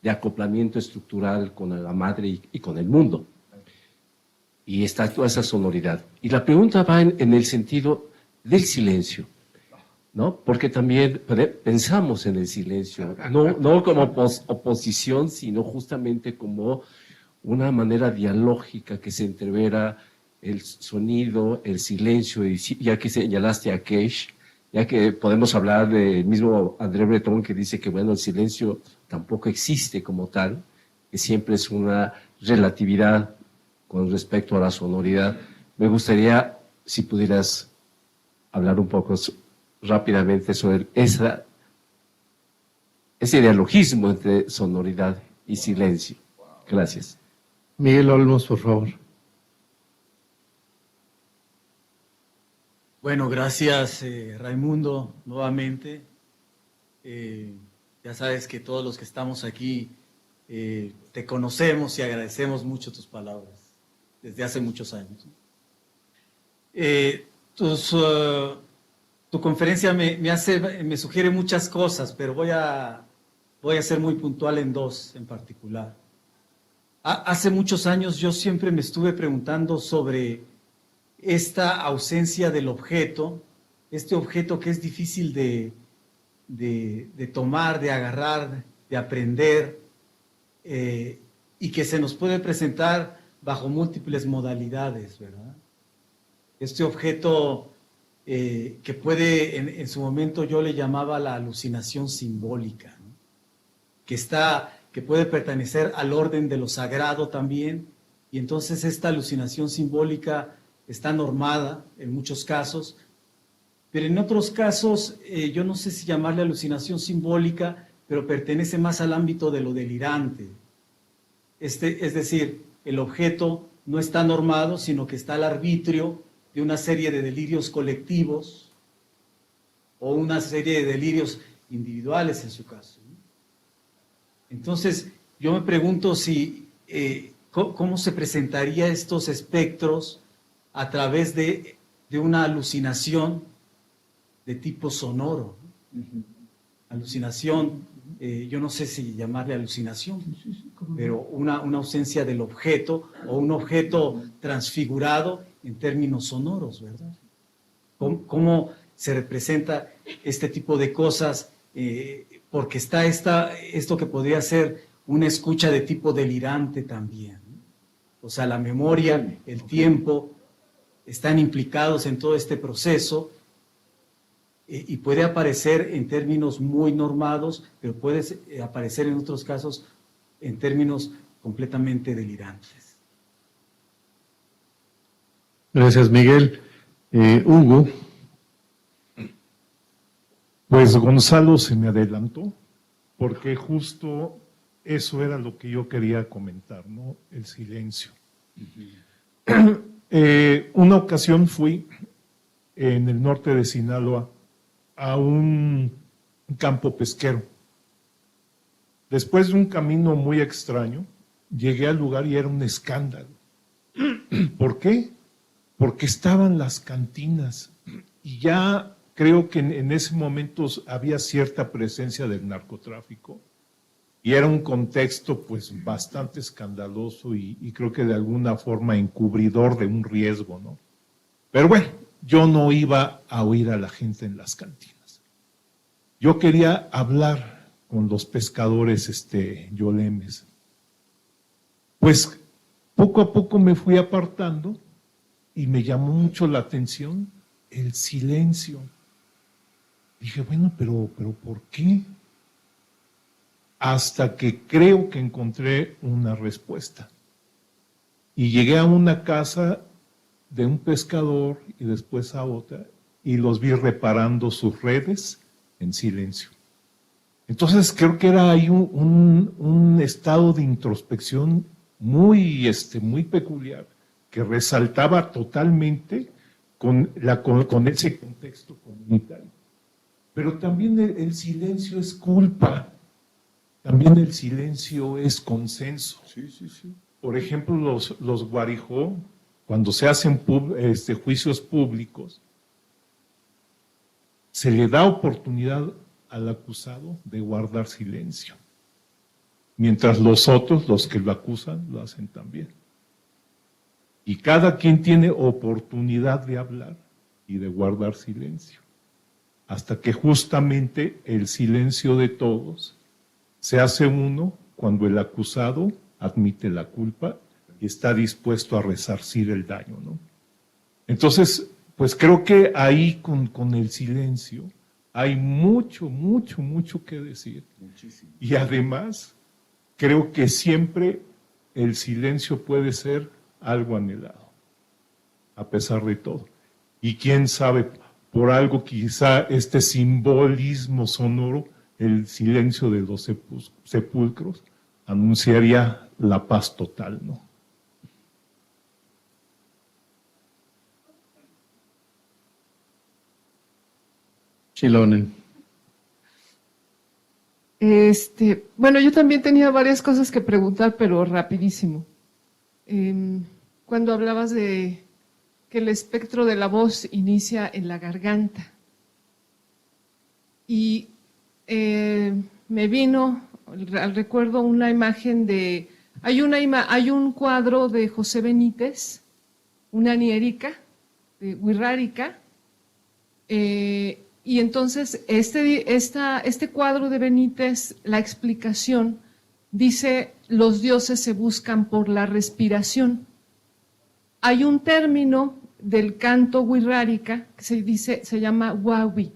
de acoplamiento estructural con la madre y con el mundo. Y está toda esa sonoridad. Y la pregunta va en el sentido del silencio, ¿no? Porque también pensamos en el silencio, no como oposición, sino justamente como una manera dialógica que se entrevera el sonido, el silencio, y ya que señalaste a Cage, ya que podemos hablar del mismo André Breton, que dice que, bueno, el silencio tampoco existe como tal, que siempre es una relatividad con respecto a la sonoridad. Me gustaría, si pudieras hablar un poco rápidamente sobre ese dialogismo entre sonoridad y silencio. Gracias. Miguel Olmos, por favor. Bueno, gracias Raimundo, nuevamente. Ya sabes que todos los que estamos aquí te conocemos y agradecemos mucho tus palabras desde hace muchos años. Tu conferencia me sugiere muchas cosas, pero voy a ser muy puntual en dos en particular. Hace muchos años yo siempre me estuve preguntando sobre esta ausencia del objeto, este objeto que es difícil de tomar, de agarrar, de aprender, y que se nos puede presentar bajo múltiples modalidades, ¿verdad? Este objeto que puede, en su momento yo le llamaba la alucinación simbólica, ¿no? que puede pertenecer al orden de lo sagrado también, y entonces esta alucinación simbólica está normada en muchos casos, pero en otros casos yo no sé si llamarle alucinación simbólica, pero pertenece más al ámbito de lo delirante. Es decir, el objeto no está normado, sino que está al arbitrio de una serie de delirios colectivos o una serie de delirios individuales en su caso. Entonces, yo me pregunto si cómo se presentarían estos espectros a través de una alucinación de tipo sonoro. Alucinación, yo no sé si llamarle alucinación, pero una ausencia del objeto o un objeto transfigurado en términos sonoros, ¿verdad? ¿Cómo se representa este tipo de cosas? Porque está esto que podría ser una escucha de tipo delirante también, ¿no? O sea, la memoria, el tiempo, están implicados en todo este proceso y puede aparecer en términos muy normados, pero puede aparecer en otros casos en términos completamente delirantes. Gracias, Miguel. Hugo. Pues Gonzalo se me adelantó, porque justo eso era lo que yo quería comentar, ¿no? El silencio. Una ocasión fui en el norte de Sinaloa a un campo pesquero. Después de un camino muy extraño, llegué al lugar y era un escándalo. ¿Por qué? Porque estaban las cantinas y ya creo que en ese momento había cierta presencia del narcotráfico y era un contexto pues bastante escandaloso y creo que de alguna forma encubridor de un riesgo, ¿no? Pero bueno, yo no iba a oír a la gente en las cantinas. Yo quería hablar con los pescadores yolemes. Pues poco a poco me fui apartando y me llamó mucho la atención el silencio. Dije, bueno, pero ¿por qué? Hasta que creo que encontré una respuesta. Y llegué a una casa de un pescador y después a otra y los vi reparando sus redes en silencio. Entonces creo que era ahí un estado de introspección muy peculiar que resaltaba totalmente con ese contexto comunitario. Pero también el silencio es culpa, también el silencio es consenso. Sí, sí, sí. Por ejemplo, los guarijó, cuando se hacen juicios públicos, se le da oportunidad al acusado de guardar silencio, mientras los otros, los que lo acusan, lo hacen también. Y cada quien tiene oportunidad de hablar y de guardar silencio, hasta que justamente el silencio de todos se hace uno cuando el acusado admite la culpa y está dispuesto a resarcir el daño, ¿no? Entonces, pues creo que ahí con el silencio hay mucho que decir. Muchísimo. Y además, creo que siempre el silencio puede ser algo anhelado, a pesar de todo. Y quién sabe por algo quizá este simbolismo sonoro, el silencio de los sepulcros, anunciaría la paz total, ¿no? Chilonen. Bueno, yo también tenía varias cosas que preguntar, pero rapidísimo. Cuando hablabas de que el espectro de la voz inicia en la garganta, y me vino al recuerdo una imagen de, hay un cuadro de José Benítez, una nierica de Wixárika, y entonces este cuadro de Benítez, la explicación dice: los dioses se buscan por la respiración. Hay un término del canto Wixárika que se llama wawi,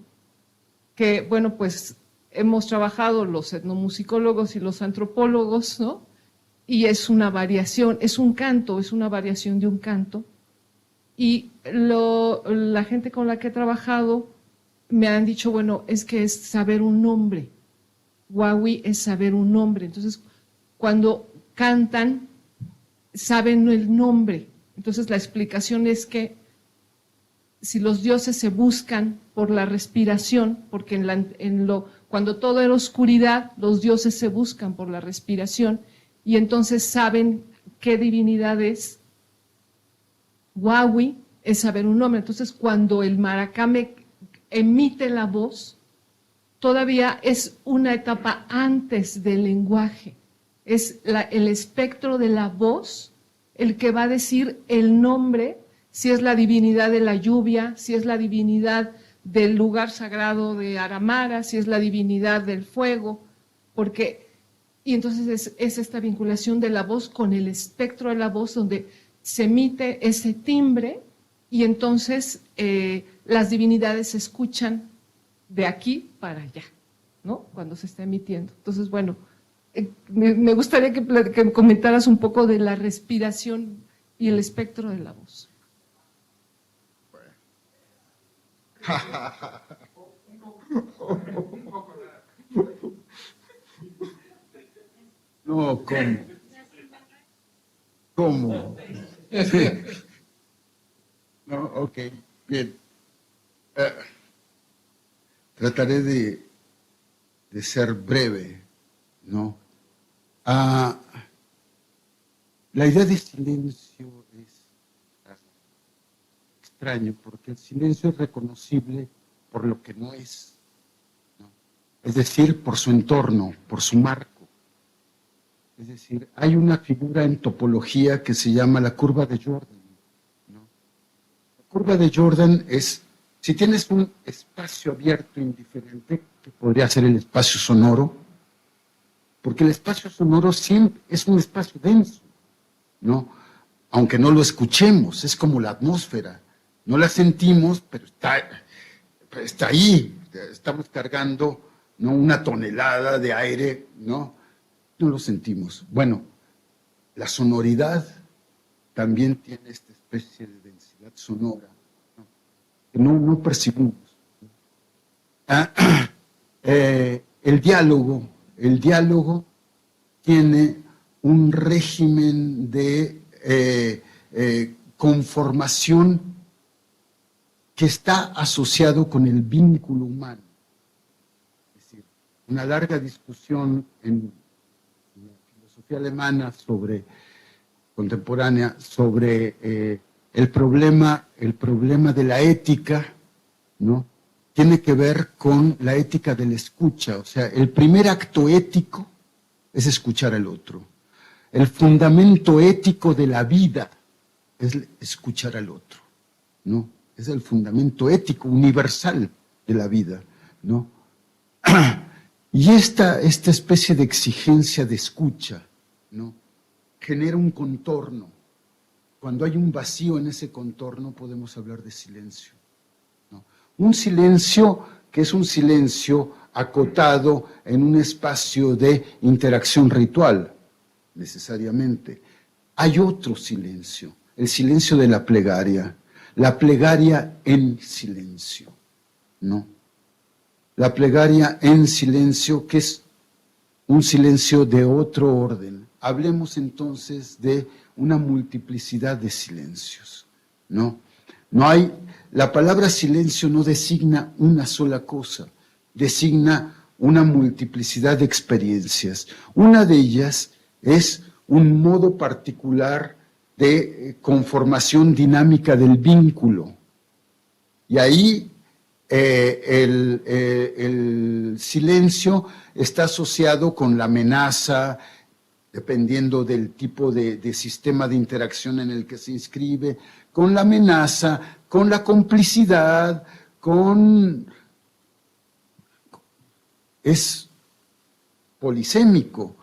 que bueno, pues hemos trabajado los etnomusicólogos y los antropólogos, ¿no? Y es una variación, es un canto, es una variación de un canto. Y la gente con la que he trabajado me han dicho, bueno, es que es saber un nombre. Wawi es saber un nombre. Entonces, cuando cantan, saben el nombre. Entonces, la explicación es que si los dioses se buscan por la respiración, porque cuando todo era oscuridad, los dioses se buscan por la respiración, y entonces saben qué divinidad es. Wawi es saber un nombre. Entonces, cuando el maracame emite la voz, todavía es una etapa antes del lenguaje. Es el espectro de la voz el que va a decir el nombre, si es la divinidad de la lluvia, si es la divinidad del lugar sagrado de Aramara, si es la divinidad del fuego, y entonces es esta vinculación de la voz con el espectro de la voz, donde se emite ese timbre, y entonces las divinidades se escuchan de aquí para allá, ¿no? Cuando se está emitiendo. Entonces, bueno, me gustaría que comentaras un poco de la respiración y el espectro de la voz. No, ¿cómo? ¿Cómo? No, ok, bien. Trataré de ser breve, ¿no? La idea de silencio es extraño, porque el silencio es reconocible por lo que no es, ¿no? Es decir, por su entorno, por su marco. Es decir, hay una figura en topología que se llama la curva de Jordan, ¿no? La curva de Jordan es, si tienes un espacio abierto indiferente, que podría ser el espacio sonoro, porque el espacio sonoro siempre es un espacio denso, ¿no? Aunque no lo escuchemos, es como la atmósfera. No la sentimos, pero está ahí. Estamos cargando, ¿no?, una tonelada de aire, ¿no? No lo sentimos. Bueno, la sonoridad también tiene esta especie de densidad sonora, ¿no?, que no percibimos. El diálogo tiene un régimen de conformación que está asociado con el vínculo humano. Es decir, una larga discusión en la filosofía alemana contemporánea sobre el problema de la ética, ¿no?, tiene que ver con la ética de la escucha. O sea, el primer acto ético es escuchar al otro. El fundamento ético de la vida es escuchar al otro, ¿no? Es el fundamento ético universal de la vida, ¿no? Y esta especie de exigencia de escucha, ¿no?, genera un contorno. Cuando hay un vacío en ese contorno podemos hablar de silencio, ¿no? Un silencio que es un silencio acotado en un espacio de interacción ritual, necesariamente. Hay otro silencio, el silencio de la plegaria en silencio, no. La plegaria en silencio, que es un silencio de otro orden. Hablemos entonces de una multiplicidad de silencios, ¿no? No hay, la palabra silencio no designa una sola cosa, designa una multiplicidad de experiencias. Una de ellas es un modo particular de conformación dinámica del vínculo. Y ahí el silencio está asociado con la amenaza, dependiendo del tipo de sistema de interacción en el que se inscribe, con la amenaza, con la complicidad, es polisémico.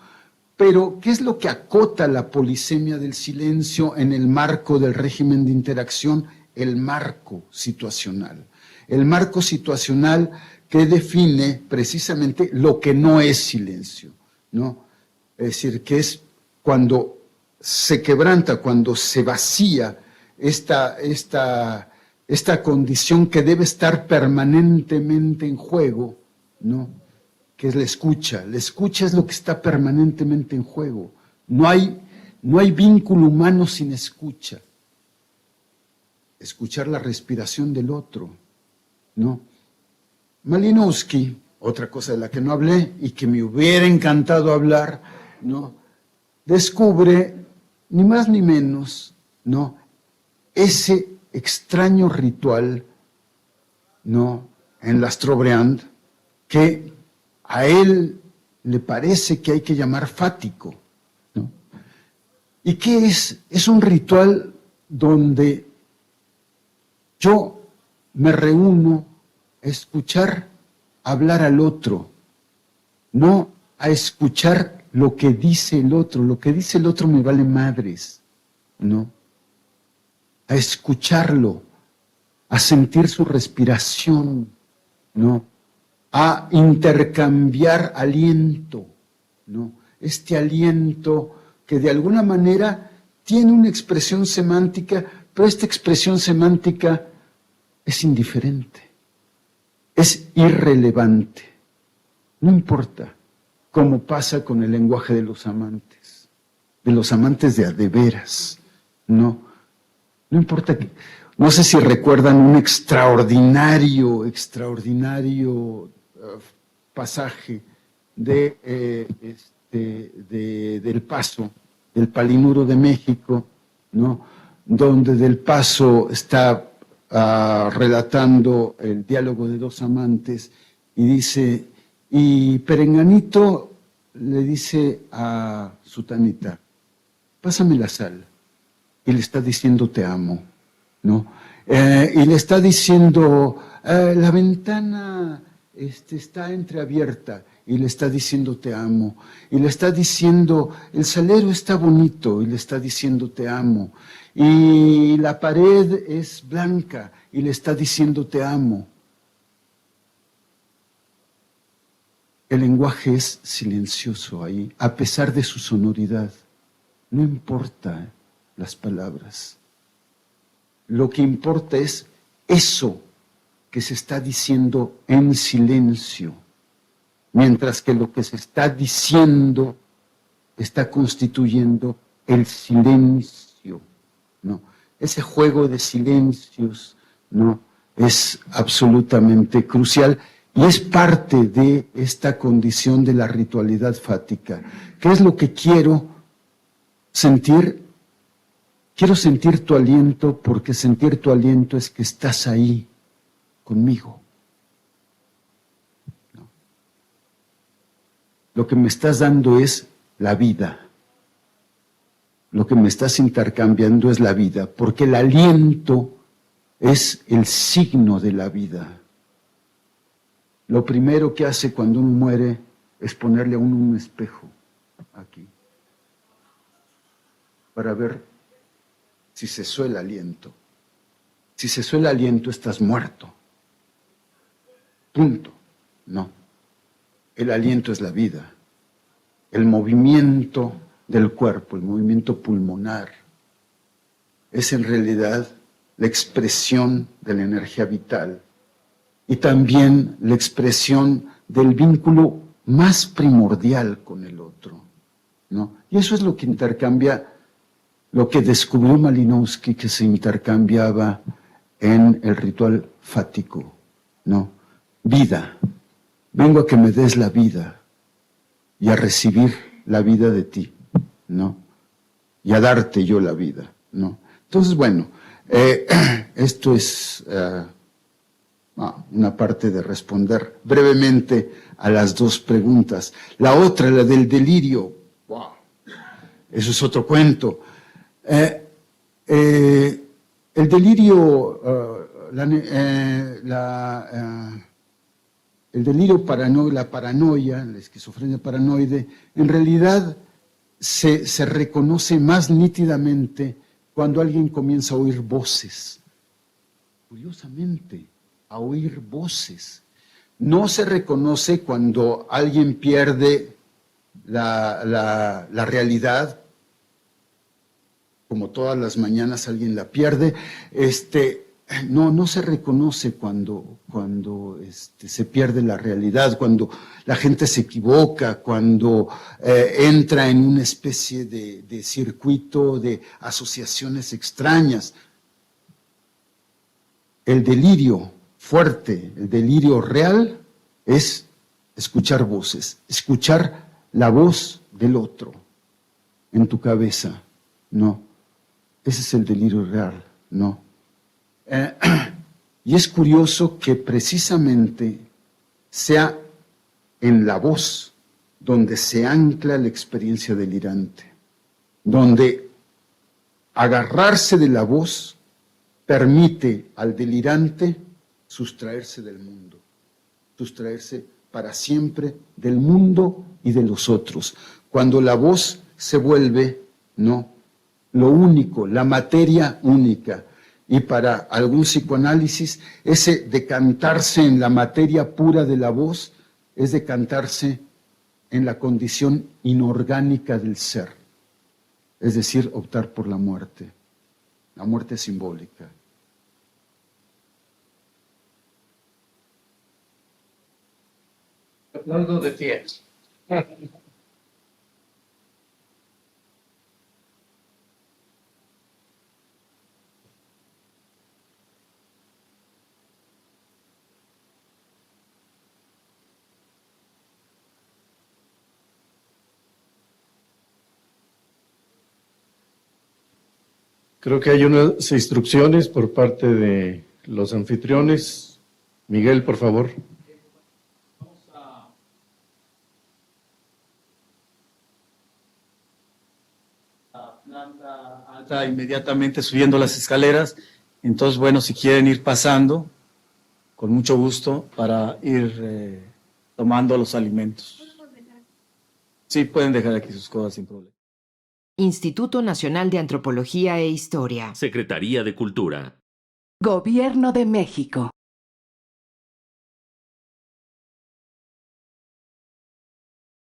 Pero, ¿qué es lo que acota la polisemia del silencio en el marco del régimen de interacción? El marco situacional. El marco situacional que define precisamente lo que no es silencio, ¿no? Es decir, que es cuando se quebranta, cuando se vacía esta condición que debe estar permanentemente en juego, ¿no? Que es la escucha. La escucha es lo que está permanentemente en juego. No hay vínculo humano sin escucha. Escuchar la respiración del otro, ¿no? Malinowski, otra cosa de la que no hablé y que me hubiera encantado hablar, ¿no? Descubre, ni más ni menos, ¿no? Ese extraño ritual, ¿no? En Lastrobriand, que a él le parece que hay que llamar fático, ¿no? ¿Y qué es? Es un ritual donde yo me reúno a escuchar hablar al otro, no a escuchar lo que dice el otro. Lo que dice el otro me vale madres, ¿no? A escucharlo, a sentir su respiración, ¿no? A intercambiar aliento, ¿no? Este aliento que de alguna manera tiene una expresión semántica, pero esta expresión semántica es indiferente, es irrelevante, no importa, como pasa con el lenguaje de los amantes de a de veras, no importa que, no sé si recuerdan un extraordinario pasaje del Paso, del Palinuro de México, ¿no? Donde Del Paso está relatando el diálogo de dos amantes y dice, y Perenganito le dice a Sutanita, pásame la sal, y le está diciendo te amo, ¿no? Y le está diciendo, la ventana está entreabierta, y le está diciendo te amo, y le está diciendo, el salero está bonito, y le está diciendo te amo, y la pared es blanca, y le está diciendo te amo. El lenguaje es silencioso ahí, a pesar de su sonoridad. No importa las palabras. Lo que importa es eso que se está diciendo en silencio, mientras que lo que se está diciendo está constituyendo el silencio, ¿no? Ese juego de silencios, ¿no? Es absolutamente crucial y es parte de esta condición de la ritualidad fática. ¿Qué es lo que quiero sentir? Quiero sentir tu aliento, porque sentir tu aliento es que estás ahí conmigo, ¿no? Lo que me estás dando es la vida. Lo que me estás intercambiando es la vida, porque el aliento es el signo de la vida. Lo primero que hace cuando uno muere es ponerle a uno un espejo aquí, para ver si cesó el aliento. Si cesó el aliento, estás muerto. Punto. No. El aliento es la vida. El movimiento del cuerpo, el movimiento pulmonar, es en realidad la expresión de la energía vital. y también la expresión del vínculo más primordial con el otro, ¿no? Y eso es lo que intercambia, lo que descubrió Malinowski, que se intercambiaba en el ritual fático, ¿no? Vida. Vengo a que me des la vida y a recibir la vida de ti, ¿no? Y a darte yo la vida, ¿no? Entonces, bueno, esto es una parte de responder brevemente a las dos preguntas. La otra, la del delirio, wow, eso es otro cuento. El delirio, el delirio la paranoia, la esquizofrenia paranoide, en realidad se reconoce más nítidamente cuando alguien comienza a oír voces. Curiosamente, a oír voces. No se reconoce cuando alguien pierde la realidad, como todas las mañanas alguien la pierde. No se reconoce cuando se pierde la realidad, cuando la gente se equivoca, cuando entra en una especie de circuito de asociaciones extrañas. El delirio fuerte, el delirio real es escuchar voces, escuchar la voz del otro en tu cabeza, ¿no? Ese es el delirio real, ¿no? Y es curioso que precisamente sea en la voz donde se ancla la experiencia delirante, donde agarrarse de la voz permite al delirante sustraerse del mundo, sustraerse para siempre del mundo y de los otros. Cuando la voz se vuelve, ¿no?, lo único, la materia única. Y para algún psicoanálisis, ese decantarse en la materia pura de la voz es decantarse en la condición inorgánica del ser, es decir, optar por la muerte simbólica. Hablando de pie. Creo que hay unas instrucciones por parte de los anfitriones. Miguel, por favor. La planta alta inmediatamente subiendo las escaleras. Entonces, bueno, si quieren ir pasando, con mucho gusto, para ir tomando los alimentos. Sí, pueden dejar aquí sus cosas sin problema. Instituto Nacional de Antropología e Historia. Secretaría de Cultura. Gobierno de México.